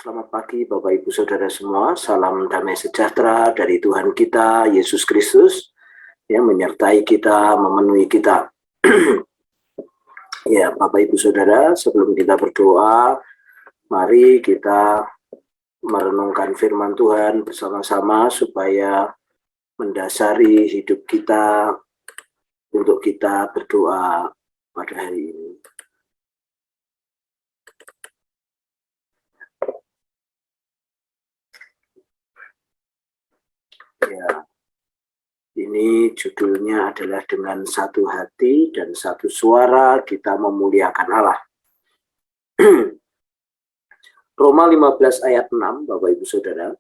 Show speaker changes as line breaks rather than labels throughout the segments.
Selamat pagi Bapak Ibu Saudara semua, salam damai sejahtera dari Tuhan kita, Yesus Kristus, yang menyertai kita, memenuhi kita. Ya, Bapak Ibu Saudara, sebelum kita berdoa, mari kita merenungkan firman Tuhan bersama-sama supaya mendasari hidup kita untuk kita berdoa pada hari ini. Ya, ini judulnya adalah dengan satu hati dan satu suara kita memuliakan Allah. Roma 15 ayat 6, Bapak Ibu Saudara.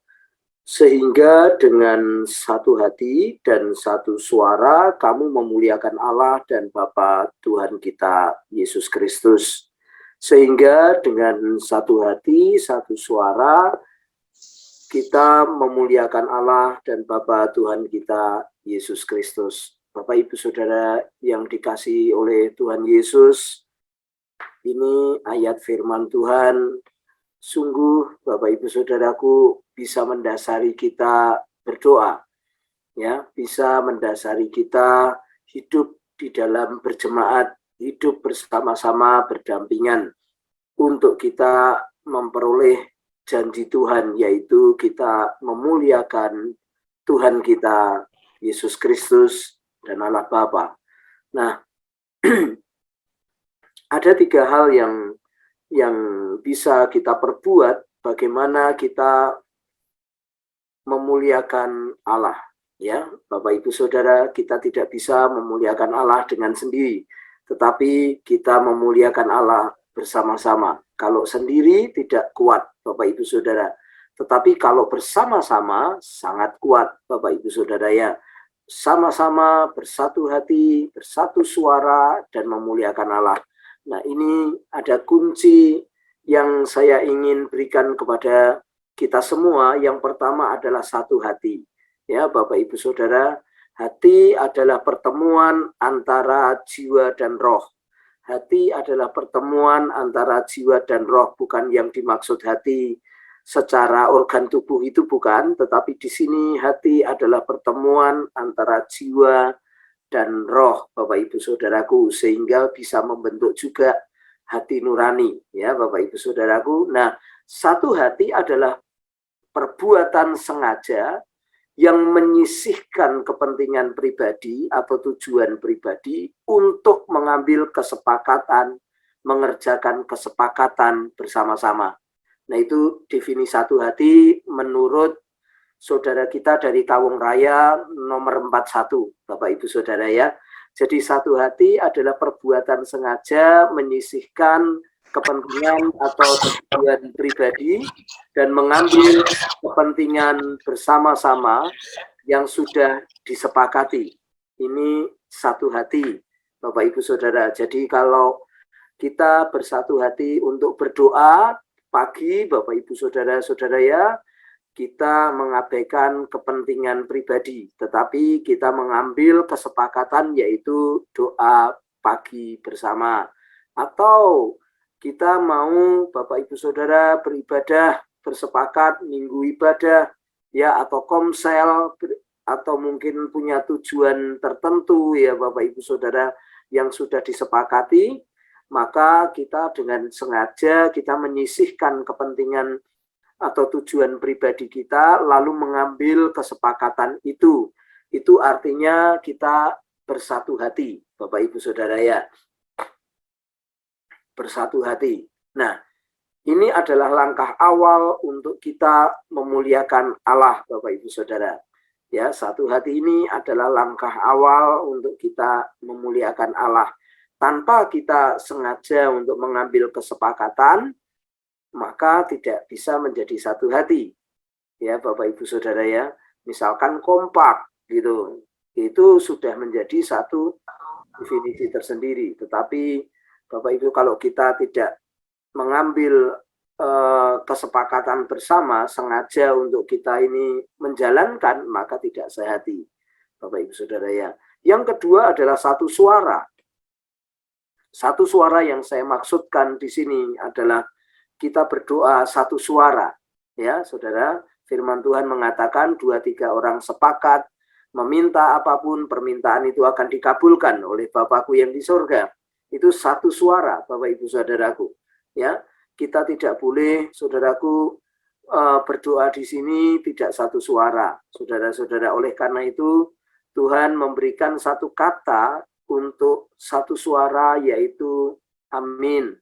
Sehingga dengan satu hati dan satu suara kamu memuliakan Allah dan Bapa Tuhan kita Yesus Kristus. Sehingga dengan satu hati, satu suara kita memuliakan Allah dan Bapa Tuhan kita Yesus Kristus. Bapak Ibu Saudara yang dikasihi oleh Tuhan Yesus, ini ayat firman Tuhan. Sungguh Bapak Ibu Saudaraku bisa mendasari kita berdoa, ya, bisa mendasari kita hidup di dalam berjemaat, hidup bersama-sama berdampingan untuk kita memperoleh janji Tuhan, yaitu kita memuliakan Tuhan kita Yesus Kristus dan Allah Bapa. Nah, ada tiga hal yang bisa kita perbuat bagaimana kita memuliakan Allah, ya Bapak Ibu Saudara. Kita tidak bisa memuliakan Allah dengan sendiri, tetapi kita memuliakan Allah bersama-sama. Kalau sendiri tidak kuat Bapak Ibu Saudara, tetapi kalau bersama-sama sangat kuat Bapak Ibu Saudara, ya. Sama-sama bersatu hati, bersatu suara dan memuliakan Allah. Nah, ini ada kunci yang saya ingin berikan kepada kita semua. Yang pertama adalah satu hati. Ya, Bapak Ibu Saudara, hati adalah pertemuan antara jiwa dan roh. Hati adalah pertemuan antara jiwa dan roh, bukan yang dimaksud hati secara organ tubuh itu bukan, tetapi di sini hati adalah pertemuan antara jiwa dan roh, Bapak Ibu Saudaraku, sehingga bisa membentuk juga hati nurani, ya Bapak Ibu Saudaraku. Nah, satu hati adalah perbuatan sengaja yang menyisihkan kepentingan pribadi atau tujuan pribadi untuk mengambil kesepakatan, mengerjakan kesepakatan bersama-sama. Nah, itu definisi satu hati menurut saudara kita dari Kawung Raya nomor 41, Bapak Ibu Saudara, ya. Jadi satu hati adalah perbuatan sengaja menyisihkan kepentingan atau tujuan pribadi dan mengambil kepentingan bersama-sama yang sudah disepakati. Ini satu hati, Bapak Ibu Saudara. Jadi kalau kita bersatu hati untuk berdoa pagi, Bapak Ibu Saudara-saudara, ya, kita mengabaikan kepentingan pribadi, tetapi kita mengambil kesepakatan, yaitu doa pagi bersama. Atau kita mau Bapak Ibu Saudara beribadah, bersepakat minggu ibadah, ya, atau komsel, atau mungkin punya tujuan tertentu, ya Bapak Ibu Saudara, yang sudah disepakati, maka kita dengan sengaja kita menyisihkan kepentingan atau tujuan pribadi kita lalu mengambil kesepakatan itu. Itu artinya kita bersatu hati, Bapak Ibu Saudara, ya. Bersatu hati. Nah, ini adalah langkah awal untuk kita memuliakan Allah, Bapak Ibu Saudara. Ya, satu hati ini adalah langkah awal untuk kita memuliakan Allah. Tanpa kita sengaja untuk mengambil kesepakatan, maka tidak bisa menjadi satu hati. Ya, Bapak Ibu Saudara, ya. Misalkan kompak gitu. Itu sudah menjadi satu definisi tersendiri. Tetapi Bapak Ibu, kalau kita tidak mengambil kesepakatan bersama sengaja untuk kita ini menjalankan, maka tidak sehati, Bapak Ibu Saudara, ya. Yang kedua adalah satu suara. Satu suara yang saya maksudkan di sini adalah kita berdoa satu suara. Ya, saudara, firman Tuhan mengatakan 2-3 orang sepakat meminta apapun, permintaan itu akan dikabulkan oleh Bapakku yang di surga. Itu satu suara, Bapak Ibu Saudaraku. Ya, kita tidak boleh, saudaraku, berdoa di sini tidak satu suara, saudara-saudara. Oleh karena itu, Tuhan memberikan satu kata untuk satu suara, yaitu amin,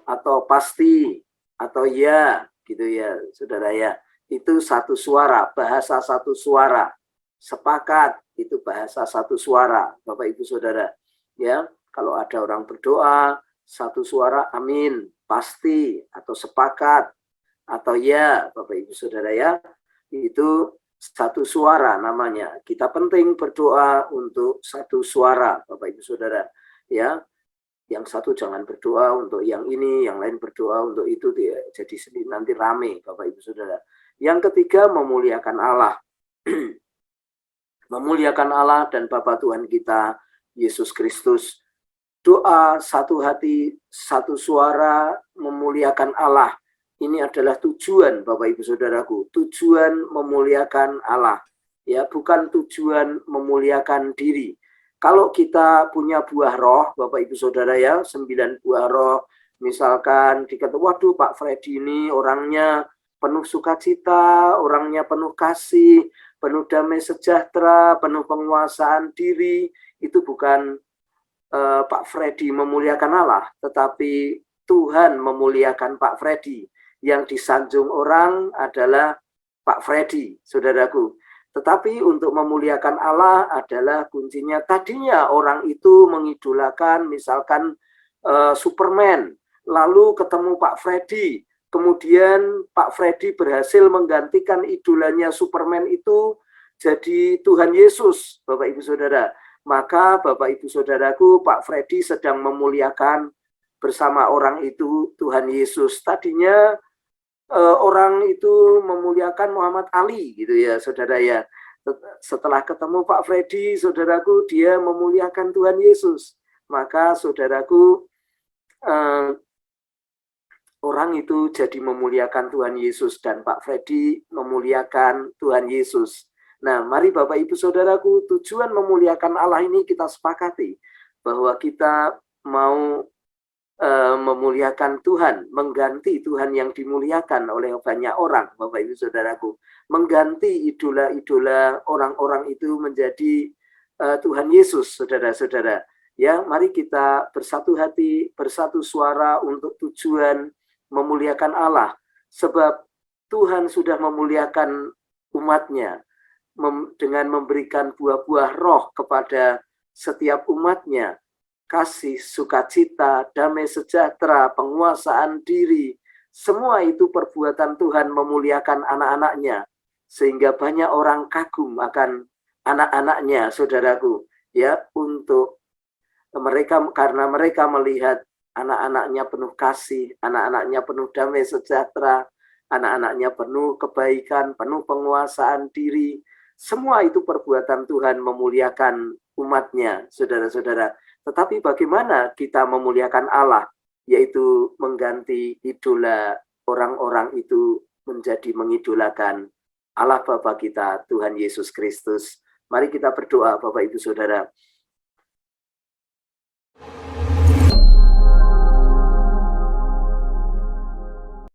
atau pasti, atau ya, gitu ya, saudara ya. Itu satu suara, bahasa satu suara. Sepakat, itu bahasa satu suara, Bapak Ibu Saudara. Ya, kalau ada orang berdoa, satu suara amin, pasti, atau sepakat, atau ya, Bapak Ibu Saudara ya, itu satu suara namanya. Kita penting berdoa untuk satu suara, Bapak Ibu Saudara. Ya, yang satu jangan berdoa untuk yang ini, yang lain berdoa untuk itu, jadi sendiri nanti rame, Bapak Ibu Saudara. Yang ketiga, memuliakan Allah. Memuliakan Allah dan Bapa Tuhan kita, Yesus Kristus. Doa satu hati, satu suara, memuliakan Allah. Ini adalah tujuan, Bapak Ibu Saudaraku. Tujuan memuliakan Allah. Ya, bukan tujuan memuliakan diri. Kalau kita punya buah roh, Bapak Ibu Saudara ya, 9 buah roh, misalkan dikata, waduh Pak Freddy ini orangnya penuh sukacita, orangnya penuh kasih, penuh damai sejahtera, penuh penguasaan diri, itu bukan Pak Freddy memuliakan Allah, tetapi Tuhan memuliakan Pak Freddy. Yang disanjung orang adalah Pak Freddy, saudaraku. Tetapi untuk memuliakan Allah adalah kuncinya. Tadinya orang itu mengidolakan misalkan Superman, lalu ketemu Pak Freddy, kemudian Pak Freddy berhasil menggantikan idolanya Superman itu jadi Tuhan Yesus, Bapak Ibu Saudara. Maka Bapak Ibu Saudaraku, Pak Freddy sedang memuliakan bersama orang itu Tuhan Yesus. Tadinya orang itu memuliakan Muhammad Ali gitu ya, saudara ya. Setelah ketemu Pak Freddy, saudaraku, dia memuliakan Tuhan Yesus. Maka saudaraku, orang itu jadi memuliakan Tuhan Yesus dan Pak Freddy memuliakan Tuhan Yesus. Nah, mari Bapak Ibu Saudaraku, tujuan memuliakan Allah ini kita sepakati bahwa kita mau memuliakan Tuhan, mengganti Tuhan yang dimuliakan oleh banyak orang, Bapak Ibu Saudaraku, mengganti idola-idola orang-orang itu menjadi Tuhan Yesus, saudara-saudara. Ya, mari kita bersatu hati, bersatu suara untuk tujuan memuliakan Allah, sebab Tuhan sudah memuliakan umatnya dengan memberikan buah-buah roh kepada setiap umatnya. Kasih, sukacita, damai sejahtera, penguasaan diri, semua itu perbuatan Tuhan memuliakan anak-anaknya, sehingga banyak orang kagum akan anak-anaknya, saudaraku, ya, untuk mereka, karena mereka melihat anak-anaknya penuh kasih, anak-anaknya penuh damai sejahtera, anak-anaknya penuh kebaikan, penuh penguasaan diri. Semua itu perbuatan Tuhan memuliakan umatnya, saudara-saudara. Tetapi bagaimana kita memuliakan Allah, yaitu mengganti idola orang-orang itu menjadi mengidolakan Allah Bapa kita, Tuhan Yesus Kristus. Mari kita berdoa, Bapak Ibu Saudara.